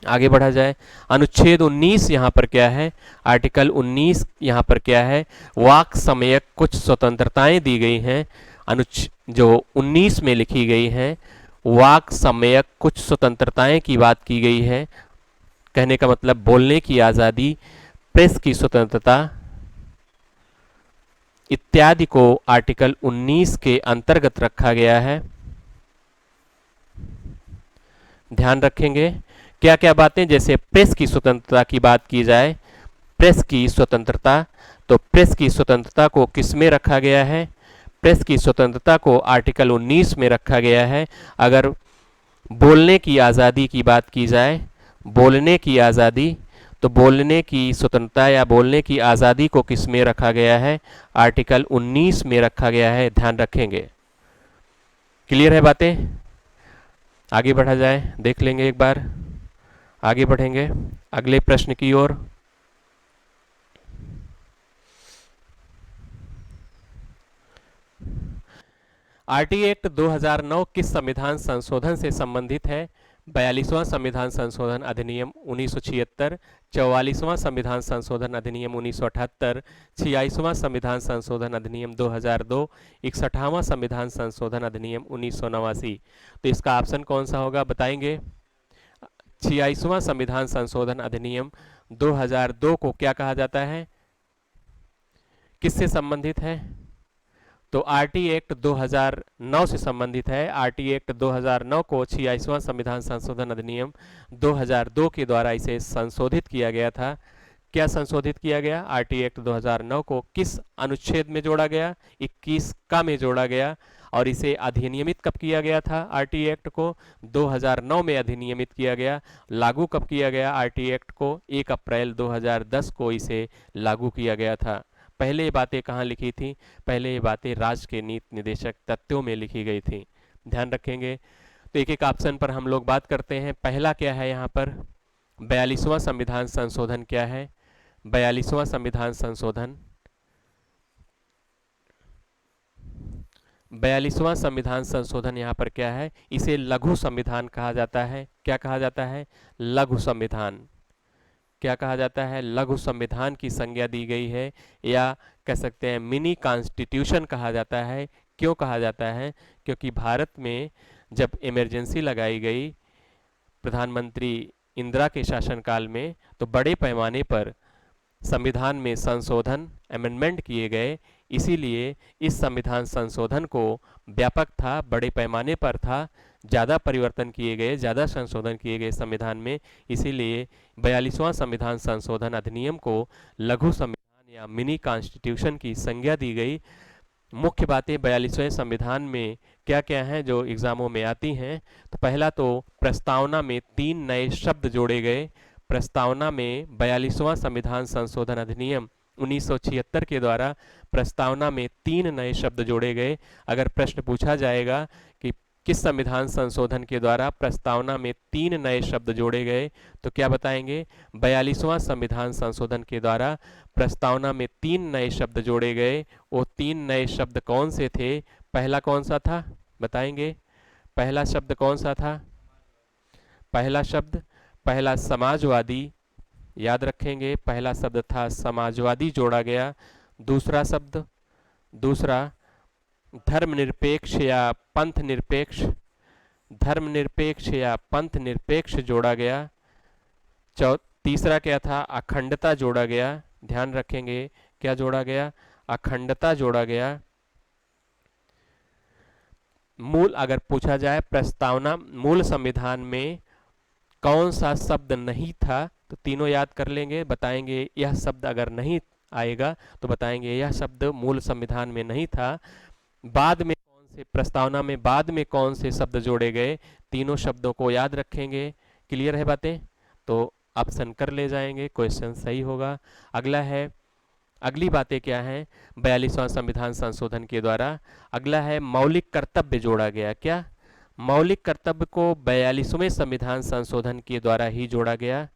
आगे बढ़ा जाए। अनुच्छेद 19 यहाँ पर क्या है? आर्टिकल 19 यहाँ पर क्या है? वाक समयक कुछ स्वतंत्रताएं दी गई हैं, जो 19 में लिखी गई हैं। वाक समयक कुछ स्वतंत्रताएं की बात की गई है। कहने का मतलब बोलने की आज़ादी, प्रेस की स्वतंत्रता इत्यादि को आर्टिकल 19 के अंतर्गत रखा गया है, ध्यान रखेंगे। क्या क्या बातें? जैसे प्रेस की स्वतंत्रता की बात की जाए, प्रेस की स्वतंत्रता, तो प्रेस की स्वतंत्रता को किस में रखा गया है? प्रेस की स्वतंत्रता को आर्टिकल 19 में रखा गया है। अगर बोलने की आज़ादी की बात की जाए, बोलने की आज़ादी, तो बोलने की स्वतंत्रता या बोलने की आज़ादी को किस में रखा गया है? आर्टिकल 19 में रखा गया है, ध्यान रखेंगे। क्लियर है बातें? आगे बढ़ा जाए, देख लेंगे एक बार, आगे बढ़ेंगे अगले प्रश्न की ओर। आरटी एक्ट 2009 किस संविधान संशोधन से संबंधित है? 42वां संविधान संशोधन अधिनियम 1976, 44वां संविधान संशोधन अधिनियम 1978, 86वां संविधान संशोधन अधिनियम 2002, 61वां संविधान संशोधन अधिनियम 1989। तो इसका ऑप्शन कौन सा होगा, बताएंगे? 86वां संविधान संशोधन अधिनियम 2002 को क्या कहा जाता है, किससे संबंधित है? तो आरटी एक्ट 2009 से संबंधित है। आरटी एक्ट 2009 को 86वां संविधान संशोधन अधिनियम 2002 के द्वारा इसे संशोधित किया गया था। क्या संशोधित किया गया? आरटी एक्ट 2009 को किस अनुच्छेद में जोड़ा गया? 21 का में जोड़ा गया। और इसे अधिनियमित कब किया गया था? आरटी एक्ट को 2009 में अधिनियमित किया गया। लागू कब किया गया? आरटी एक्ट को 1 अप्रैल 2010 को इसे लागू किया गया था। पहले ये बातें कहाँ लिखी थी? पहले ये बातें राज्य के नीति निदेशक तथ्यों में लिखी गई थी, ध्यान रखेंगे। तो एक एक ऑप्शन पर हम लोग बात करते हैं। पहला क्या है यहाँ पर? 42वां संविधान संशोधन क्या है? 42वां संविधान संशोधन, 42वां संविधान संशोधन यहाँ पर क्या है? इसे लघु संविधान कहा जाता है। क्या कहा जाता है? लघु संविधान। क्या कहा जाता है? लघु संविधान की संज्ञा दी गई है, या कह सकते हैं मिनी कॉन्स्टिट्यूशन कहा जाता है। क्यों कहा जाता है? क्योंकि भारत में जब इमरजेंसी लगाई गई प्रधानमंत्री इंदिरा के शासनकाल में, तो बड़े पैमाने पर संविधान में संशोधन, अमेंडमेंट किए गए। इसीलिए इस संविधान संशोधन को व्यापक था, बड़े पैमाने पर था, ज़्यादा परिवर्तन किए गए, ज़्यादा संशोधन किए गए संविधान में। इसीलिए 42वां संविधान संशोधन अधिनियम को लघु संविधान या मिनी कॉन्स्टिट्यूशन की संज्ञा दी गई। मुख्य बातें 42वें संविधान में क्या क्या हैं जो एग्जामों में आती हैं? तो पहला तो प्रस्तावना में 3 नए शब्द जोड़े गए। प्रस्तावना में 42वां संविधान संशोधन अधिनियम 1976 के द्वारा प्रस्तावना में 3 नए शब्द जोड़े गए। अगर प्रश्न पूछा जाएगा कि किस संविधान संशोधन के द्वारा प्रस्तावना में 3 नए शब्द जोड़े गए, तो क्या बताएंगे? 42वां संविधान संशोधन के द्वारा प्रस्तावना में 3 नए शब्द जोड़े गए। वो 3 नए शब्द कौन से थे? पहला कौन सा था, बताएंगे? पहला शब्द कौन सा था? पहला शब्द, पहला समाजवादी, याद रखेंगे, पहला शब्द था समाजवादी जोड़ा गया। दूसरा शब्द, दूसरा धर्मनिरपेक्ष या पंथ निरपेक्ष, धर्मनिरपेक्ष या पंथ निरपेक्ष जोड़ा गया। तीसरा क्या था? अखंडता जोड़ा गया, ध्यान रखेंगे। क्या जोड़ा गया? अखंडता जोड़ा गया। मूल, अगर पूछा जाए प्रस्तावना मूल संविधान में कौन सा शब्द नहीं था, तो तीनों याद कर लेंगे, बताएंगे यह शब्द अगर नहीं आएगा तो बताएंगे यह शब्द मूल संविधान में नहीं था। बाद में कौन से, प्रस्तावना में बाद में कौन से शब्द जोड़े गए, तीनों शब्दों को याद रखेंगे। क्लियर है बातें? तो ऑप्शन कर ले जाएंगे, क्वेश्चन सही होगा। अगला है, अगली बातें क्या हैं 42वां संविधान संशोधन के द्वारा? अगला है मौलिक कर्तव्य जोड़ा गया। क्या? मौलिक कर्तव्य को 42वें संविधान संशोधन के द्वारा ही जोड़ा गया।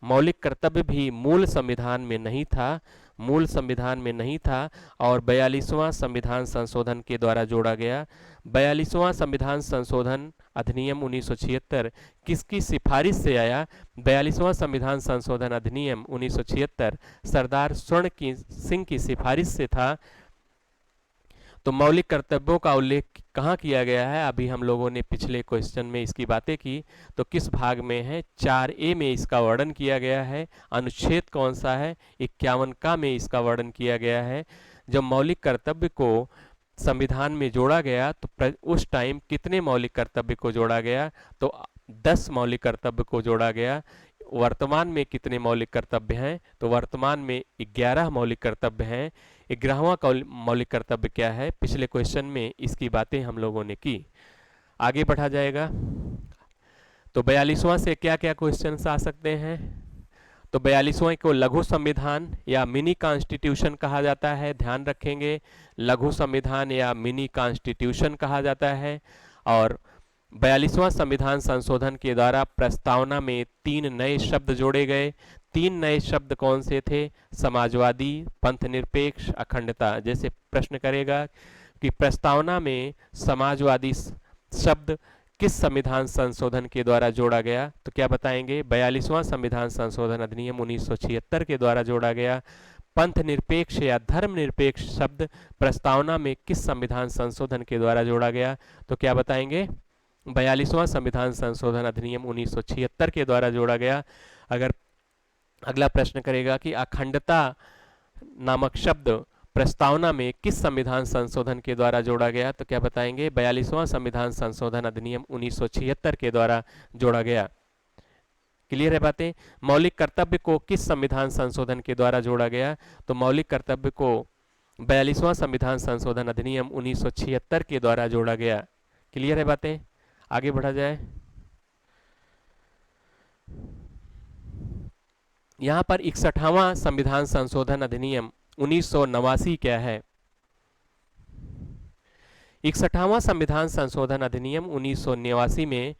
मौलिक कर्तव्य भी मूल संविधान में नहीं था, मूल संविधान में नहीं था और 42वां संविधान संशोधन के द्वारा जोड़ा गया। 42वां संविधान संशोधन अधिनियम 1976 किसकी सिफारिश से आया? 42वां संविधान संशोधन अधिनियम 1976 सरदार स्वर्ण सिंह की सिफारिश से था। तो मौलिक कर्तव्यों का उल्लेख कहाँ किया गया है? अभी हम लोगों ने पिछले क्वेश्चन में इसकी बातें की, तो किस भाग में है? 4A में इसका वर्णन किया गया है। अनुच्छेद कौन सा है? 51 का में इसका वर्णन किया गया है। जब मौलिक कर्तव्य को संविधान में जोड़ा गया तो उस टाइम कितने मौलिक कर्तव्य को जोड़ा गया? तो 10 मौलिक कर्तव्य को जोड़ा गया। वर्तमान में कितने मौलिक कर्तव्य हैं? तो वर्तमान में 11 मौलिक कर्तव्य हैं। 11वां मौलिक कर्तव्य क्या है? पिछले क्वेश्चन में इसकी बातें हम लोगों ने की। आगे बढ़ा जाएगा। तो 42वां से क्या क्या क्वेश्चन आ सकते हैं? तो 42वां को लघु संविधान या मिनी कॉन्स्टिट्यूशन कहा जाता है, ध्यान रखेंगे। लघु संविधान या मिनी कॉन्स्टिट्यूशन कहा जाता है। और 42वां संविधान संशोधन के द्वारा प्रस्तावना में 3 नए शब्द जोड़े गए। 3 नए शब्द कौन से थे? समाजवादी, पंथनिरपेक्ष, अखंडता। जैसे प्रश्न करेगा कि प्रस्तावना में समाजवादी शब्द किस संविधान संशोधन के द्वारा जोड़ा गया? तो क्या बताएंगे? 42वां संविधान संशोधन अधिनियम 1976 के द्वारा जोड़ा गया। पंथनिरपेक्ष या धर्मनिरपेक्ष शब्द प्रस्तावना में किस संविधान संशोधन के द्वारा जोड़ा गया? तो क्या बताएंगे? 42वां संविधान संशोधन अधिनियम 1976 के द्वारा जोड़ा गया। अगर अगला प्रश्न करेगा कि अखंडता नामक शब्द प्रस्तावना में किस संविधान संशोधन के द्वारा जोड़ा गया? तो क्या बताएंगे? 42वां संविधान संशोधन अधिनियम 1976 के द्वारा जोड़ा गया। क्लियर है बातें? मौलिक कर्तव्य को किस संविधान संशोधन के द्वारा जोड़ा गया? तो मौलिक कर्तव्य को 42वां संविधान संशोधन अधिनियम 1976 के द्वारा जोड़ा गया। क्लियर है बातें? आगे बढ़ा जाए। यहां पर 61वां संविधान संशोधन अधिनियम 1989 क्या है? 61वां संविधान संशोधन अधिनियम 1989 में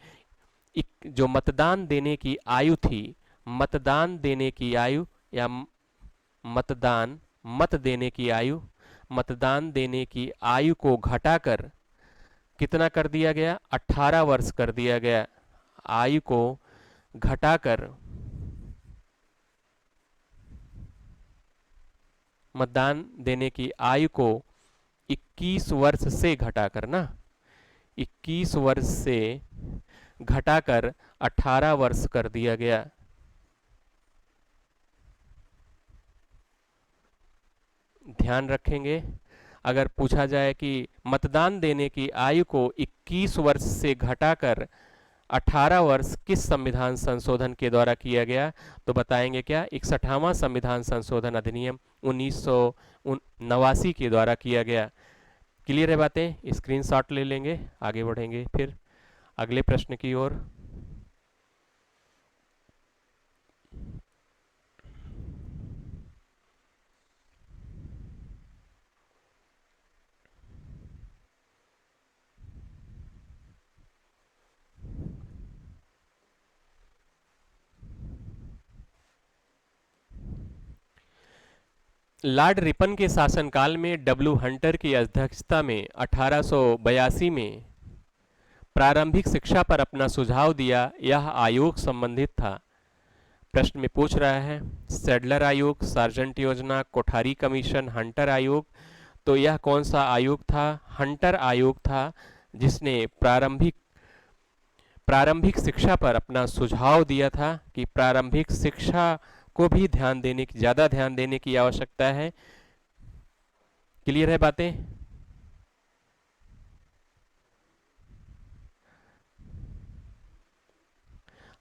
जो मतदान देने की आयु थी, मतदान देने की आयु या मत देने की आयु, मतदान देने की आयु को घटाकर कितना कर दिया गया? 18 वर्ष कर दिया गया। आयु को घटाकर मतदान देने की आयु को 21 वर्ष से घटाकर 21 वर्ष से घटाकर 18 वर्ष कर दिया गया। ध्यान रखेंगे, अगर पूछा जाए कि मतदान देने की आयु को 21 वर्ष से घटाकर 18 वर्ष किस संविधान संशोधन के द्वारा किया गया? तो बताएंगे क्या? 61वां संविधान संशोधन अधिनियम 1989 के द्वारा किया गया। क्लियर है बातें? स्क्रीनशॉट ले लेंगे, आगे बढ़ेंगे फिर अगले प्रश्न की ओर। लॉर्ड रिपन के शासनकाल में डब्ल्यू हंटर की अध्यक्षता में 1882 में प्रारंभिक शिक्षा पर अपना सुझाव दिया। यह आयोग संबंधित था। प्रश्न में पूछ रहा है सैडलर आयोग, सार्जेंट योजना, कोठारी कमीशन, हंटर आयोग। तो यह कौन सा आयोग था? हंटर आयोग था, जिसने प्रारंभिक शिक्षा पर अपना सुझाव दिया था कि प्रारंभिक शिक्षा को भी ज़्यादा ध्यान देने की आवश्यकता है। क्लियर है बातें?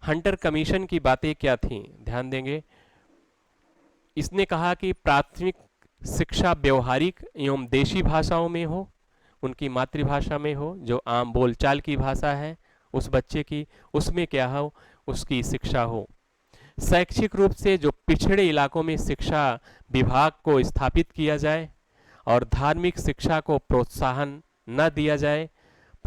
हंटर कमीशन की बातें क्या थी? ध्यान देंगे। इसने कहा कि प्राथमिक शिक्षा व्यवहारिक एवं देशी भाषाओं में हो, उनकी मातृभाषा में हो, जो आम बोलचाल की भाषा है उस बच्चे की, उसमें क्या हो? उसकी शिक्षा हो। शैक्षिक रूप से जो पिछड़े इलाकों में शिक्षा विभाग को स्थापित किया जाए और धार्मिक शिक्षा को प्रोत्साहन न दिया जाए।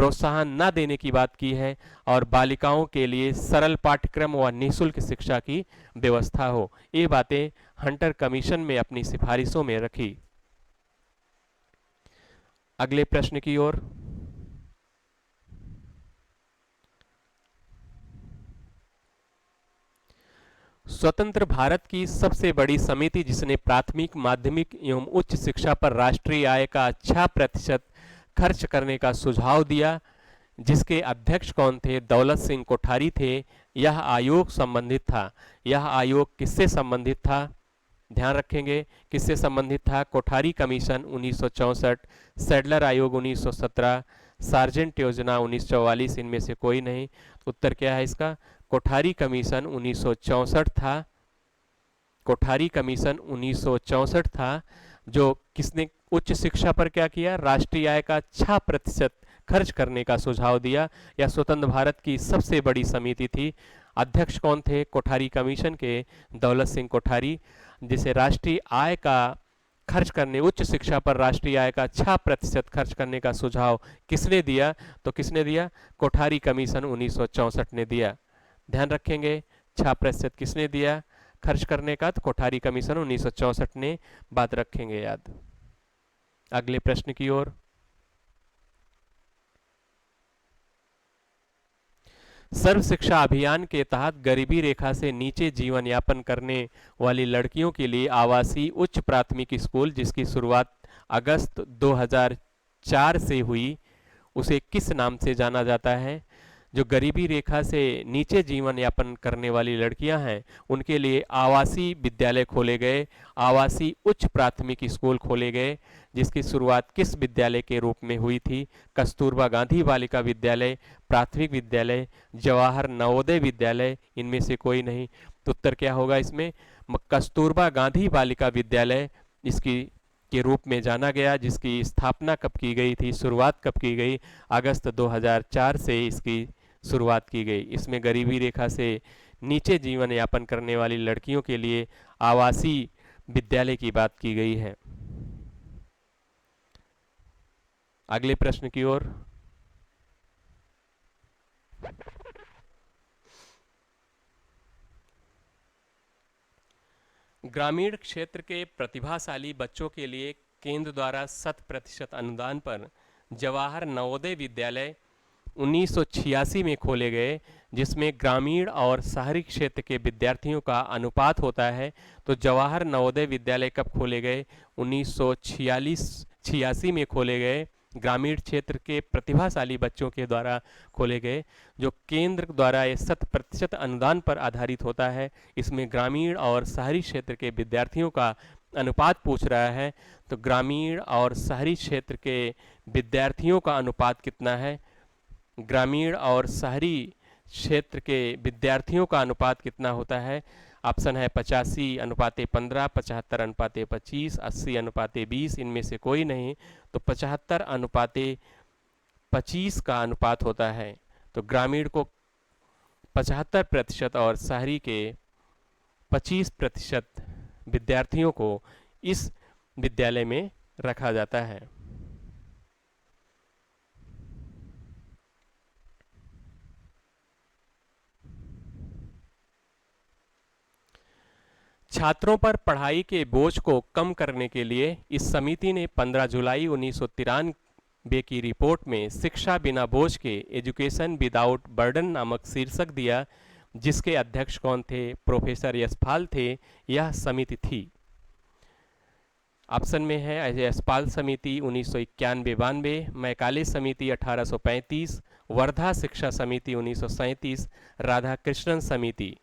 प्रोत्साहन न देने की बात की है और बालिकाओं के लिए सरल पाठ्यक्रम व निःशुल्क शिक्षा की व्यवस्था हो। ये बातें हंटर कमीशन में अपनी सिफारिशों में रखी। अगले प्रश्न की ओर। स्वतंत्र भारत की सबसे बड़ी समिति जिसने प्राथमिक, माध्यमिक एवं उच्च शिक्षा पर राष्ट्रीय आय का अच्छा प्रतिशत खर्च करने का सुझाव दिया, जिसके अध्यक्ष कौन थे? दौलत सिंह कोठारी थे। यह आयोग संबंधित था। यह आयोग किससे संबंधित था? ध्यान रखेंगे किससे संबंधित था? कोठारी कमीशन 1964, सैडलर आयोग 1917, सार्जेंट योजना 1944, इनमें से कोई नहीं। उत्तर क्या है इसका? कोठारी कमीशन 1964 था। कोठारी कमीशन 1964 था, जो किसने उच्च शिक्षा पर क्या किया? राष्ट्रीय आय का 6% खर्च करने का सुझाव दिया। यह स्वतंत्र भारत की सबसे बड़ी समिति थी। अध्यक्ष कौन थे कोठारी कमीशन के? दौलत सिंह कोठारी। जिसे राष्ट्रीय आय का खर्च करने, उच्च शिक्षा पर राष्ट्रीय आय का 6% खर्च करने का सुझाव किसने दिया? तो किसने दिया? कोठारी कमीशन 1964 ने दिया। ध्यान रखेंगे 6% किसने दिया खर्च करने का? तो कोठारी कमीशन 1964 ने। बात रखेंगे याद। अगले प्रश्न की ओर। सर्व शिक्षा अभियान के तहत गरीबी रेखा से नीचे जीवन यापन करने वाली लड़कियों के लिए आवासीय उच्च प्राथमिक स्कूल, जिसकी शुरुआत अगस्त 2004 से हुई, उसे किस नाम से जाना जाता है? जो गरीबी रेखा से नीचे जीवन यापन करने वाली लड़कियां हैं, उनके लिए आवासीय विद्यालय खोले गए, आवासीय उच्च प्राथमिक स्कूल खोले गए, जिसकी शुरुआत किस विद्यालय के रूप में हुई थी? कस्तूरबा गांधी बालिका विद्यालय, प्राथमिक विद्यालय, जवाहर नवोदय विद्यालय, इनमें से कोई नहीं। तो उत्तर क्या होगा इसमें? कस्तूरबा गांधी बालिका विद्यालय इसकी के रूप में जाना गया, जिसकी स्थापना कब की गई थी? शुरुआत कब की गई? अगस्त 2004 से इसकी शुरुआत की गई। इसमें गरीबी रेखा से नीचे जीवन यापन करने वाली लड़कियों के लिए आवासीय विद्यालय की बात की गई है। अगले प्रश्न की ओर। ग्रामीण क्षेत्र के प्रतिभाशाली बच्चों के लिए केंद्र द्वारा 100% अनुदान पर जवाहर नवोदय विद्यालय 1986 में खोले गए, जिसमें ग्रामीण और शहरी क्षेत्र के विद्यार्थियों का अनुपात होता है। तो जवाहर नवोदय विद्यालय कब खोले गए? 1986 में खोले गए। ग्रामीण क्षेत्र के प्रतिभाशाली बच्चों के द्वारा खोले गए, जो केंद्र द्वारा ये 100% अनुदान पर आधारित होता है। इसमें ग्रामीण और शहरी क्षेत्र के विद्यार्थियों का अनुपात पूछ रहा है। तो ग्रामीण और शहरी क्षेत्र के विद्यार्थियों का अनुपात कितना है? ग्रामीण और शहरी क्षेत्र के विद्यार्थियों का अनुपात कितना होता है? ऑप्शन है 85:15, 75:25, 80:20, इनमें से कोई नहीं। तो 75:25 का अनुपात होता है। तो ग्रामीण को 75% और शहरी के 25% विद्यार्थियों को इस विद्यालय में रखा जाता है। छात्रों पर पढ़ाई के बोझ को कम करने के लिए इस समिति ने 15 जुलाई 1993 की रिपोर्ट में शिक्षा बिना बोझ के, एजुकेशन विदाउट बर्डन नामक शीर्षक दिया, जिसके अध्यक्ष कौन थे? प्रोफेसर यशपाल थे। यह समिति थी। ऑप्शन में है यशपाल समिति 1991-92, मैकाले समिति 1835, वर्धा शिक्षा समिति 1937, राधाकृष्णन समिति।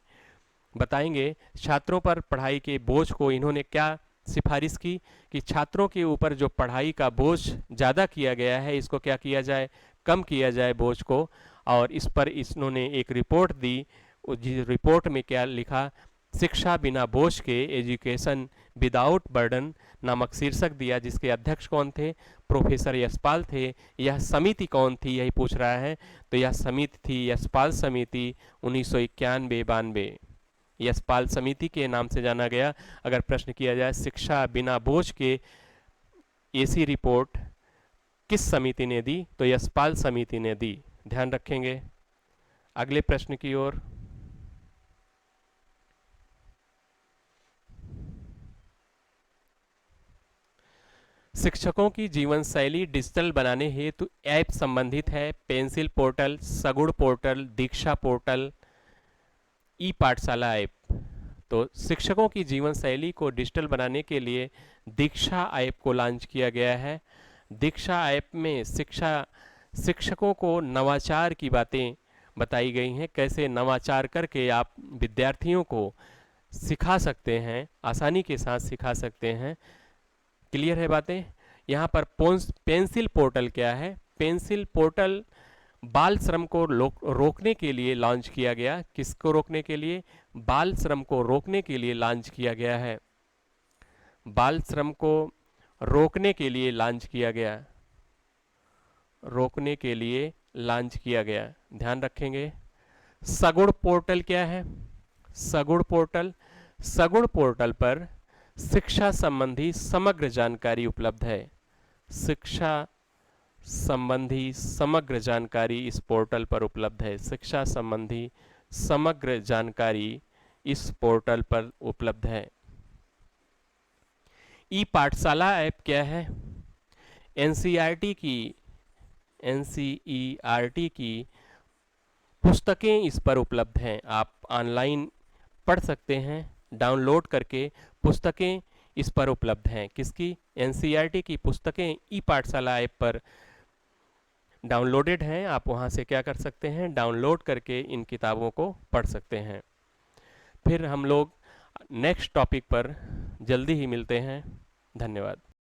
बताएंगे छात्रों पर पढ़ाई के बोझ को इन्होंने क्या सिफारिश की कि छात्रों के ऊपर जो पढ़ाई का बोझ ज़्यादा किया गया है, इसको क्या किया जाए? कम किया जाए बोझ को। और इस पर इन्होंने एक रिपोर्ट दी। जिस रिपोर्ट में क्या लिखा? शिक्षा बिना बोझ के, एजुकेशन विदाउट बर्डन नामक शीर्षक दिया, जिसके अध्यक्ष कौन थे? प्रोफेसर यशपाल थे। यह समिति कौन थी, यही पूछ रहा है। तो यह समिति थी यशपाल समिति 1991-92। यशपाल समिति के नाम से जाना गया। अगर प्रश्न किया जाए शिक्षा बिना बोझ के, ऐसी रिपोर्ट किस समिति ने दी? तो यशपाल समिति ने दी। ध्यान रखेंगे। अगले प्रश्न की ओर। शिक्षकों की जीवन शैली डिजिटल बनाने हेतु ऐप संबंधित है। पेंसिल पोर्टल, सगुड़ पोर्टल, दीक्षा पोर्टल, ई पाठशाला ऐप। तो शिक्षकों की जीवन शैली को डिजिटल बनाने के लिए दीक्षा ऐप को लॉन्च किया गया है। दीक्षा ऐप में शिक्षकों को नवाचार की बातें बताई गई हैं, कैसे नवाचार करके आप विद्यार्थियों को सिखा सकते हैं, आसानी के साथ सिखा सकते हैं। क्लियर है बातें? यहाँ पर पेंसिल पोर्टल क्या है? पेंसिल पोर्टल बाल श्रम को रोकने के लिए लॉन्च किया गया। किसको रोकने के लिए? बाल श्रम को रोकने के लिए लॉन्च किया गया है। बाल श्रम को रोकने के लिए लॉन्च किया गया, रोकने के लिए लॉन्च किया गया। ध्यान रखेंगे। सगुड़ पोर्टल क्या है? सगुड़ पोर्टल पर शिक्षा संबंधी समग्र जानकारी उपलब्ध है। शिक्षा संबंधी समग्र जानकारी इस पोर्टल पर उपलब्ध है। शिक्षा संबंधी समग्र जानकारी इस पोर्टल पर उपलब्ध है। ई पाठशाला ऐप क्या है? एनसीईआरटी की पुस्तकें इस पर उपलब्ध हैं। आप ऑनलाइन पढ़ सकते हैं, डाउनलोड करके पुस्तकें इस पर उपलब्ध हैं। किसकी? एनसीईआरटी की पुस्तकें ई पाठशाला ऐप पर डाउनलोडेड हैं। आप वहां से क्या कर सकते हैं? डाउनलोड करके इन किताबों को पढ़ सकते हैं। फिर हम लोग नेक्स्ट टॉपिक पर जल्दी ही मिलते हैं। धन्यवाद।